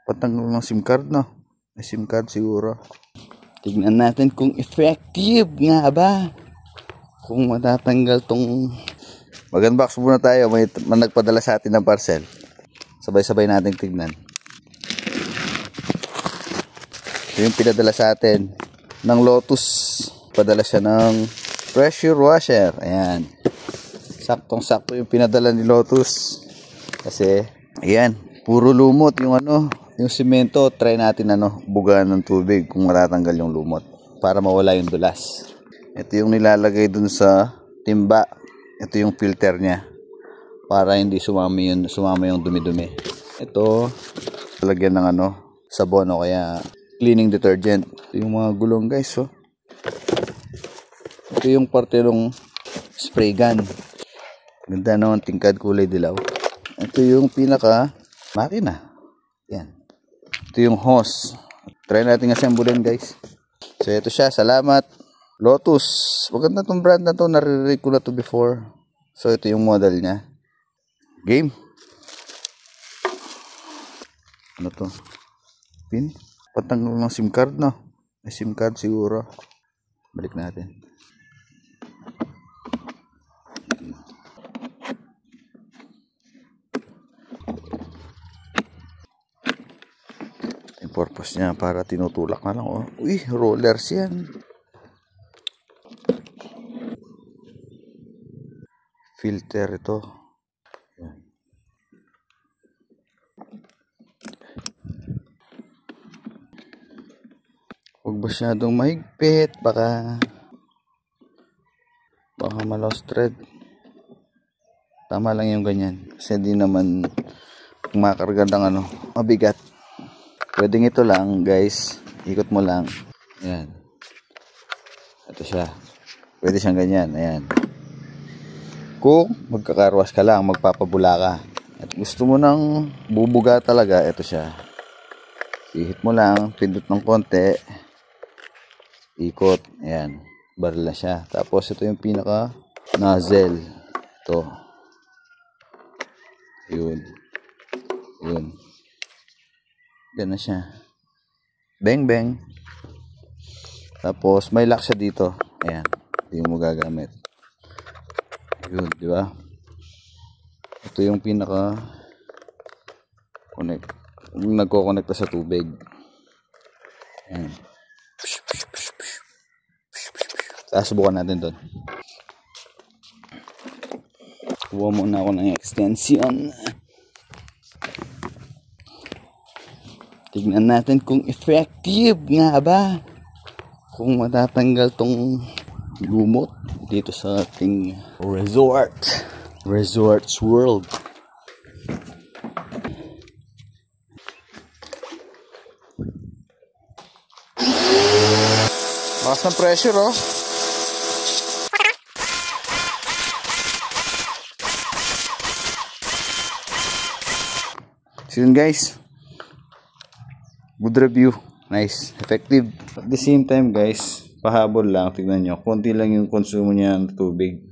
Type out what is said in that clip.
Patanggal ng SIM card, no? May SIM card siguro. Tignan natin kung effective nga ba. Kung matatanggal tong... Mag-unbox muna tayo. May nagpadala sa atin ng parcel. Sabay-sabay natin tignan. Ito yung pinadala sa atin ng Lotus. Padala siya ng pressure washer. Ayan. Saktong-sakto yung pinadala ni Lotus. Kasi, ayan. Puro lumot yung yung semento. Try natin bugaan ng tubig kung matatanggal yung lumot. Para mawala yung dulas. Ito yung nilalagay dun sa timba. Ito yung filter niya. Para hindi sumama yung dumi-dumi. Ito, lagyan ng sabon o kaya cleaning detergent. Ito yung mga gulong guys. Oh. Ito yung parte ng spray gun. Ganda naman, tingkad, kulay dilaw. Ito yung pinaka makina. Yan. Ito yung hose. Try natin assemblein guys. So ito siya, salamat Lotus. Maganda tong brand na to, naririnig ko na to before. So ito yung model niya. Game. Ano to? Pin? Patanggal ng SIM card, no? May SIM card siguro. Balik natin. Yung purpose niya para tinutulak na lang. Oh. Uy, rollers yan. Filter ito. Huwag masyadong mahigpit, baka ma-lost thread. Tama lang yung ganyan kasi hindi naman kumakarga ng mabigat. Pwedeng ito lang guys, ikot mo lang. Ayan. Ito siya. Pwede siyang ganyan. Ayan. Kung magkakarwas ka lang, magpapabula ka at gusto mo nang bubuga talaga, ito siya. Ihit mo lang, pindot ng konti, ikot, ayan, baril na siya. Tapos ito yung pinaka nozzle. Ito. Yun. Yan na siya. Bang bang. Tapos may lock siya dito. Ayan, hindi mo gagamit. Yun, di ba? Ito yung pinaka connect. Nagko-connect sa tubig. Ayan. Subukan natin doon. Kuha muna ako ng extension. Tignan natin kung effective nga ba. Kung matatanggal tong lumot dito sa ating Resorts World. Bakas ng pressure, oh. So yun guys, good review, nice, effective. At the same time guys, pahabol lang, tignan nyo, konti lang yung konsumo niya ng tubig.